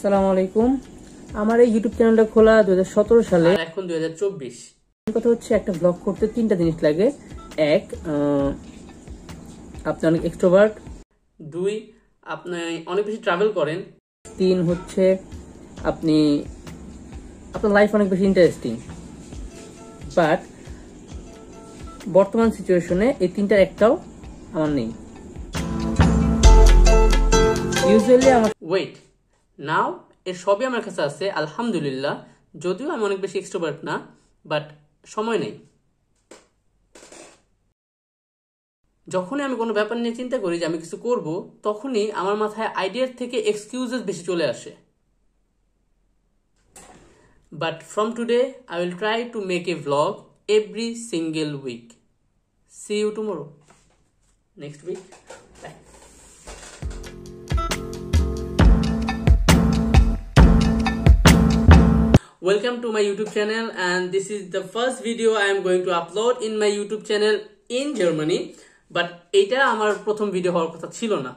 আসসালামু আলাইকুম। আমার এই ইউটিউব চ্যানেলটা খোলা 2017 সালে, এখন 2024। কথা হচ্ছে একটা ব্লগ করতে তিনটা জিনিস লাগে। এক, আপনি অনেক এক্সট্রোভার্ট। দুই, আপনি অনেক বেশি ট্রাভেল করেন। তিন হচ্ছে আপনি আপনার লাইফ অনেক বেশি ইন্টারেস্টিং। বাট বর্তমান সিচুয়েশনে এই তিনটার একটাও আমার নেই। ইউজুয়ালি আমার ওয়েট নাও, এর সবই আমার কাছে আছে আলহামদুলিল্লাহ। যদিও আমি অনেক বেশি এক্সট্রোভার্ট না, বাট সময় নেই। যখনই আমি কোনো ব্যাপার নিয়ে চিন্তা করি যে আমি কিছু করব, তখনই আমার মাথায় আইডিয়ার থেকে এক্সকিউজেস বেশি চলে আসে। But from today, I will try to make a vlog every single week. See you tomorrow. Next week. Bye. Welcome to my YouTube channel, and this is the first video I am going to upload in my YouTube channel in Germany. But এটা আমার প্রথম video হওয়ার কথা ছিল না।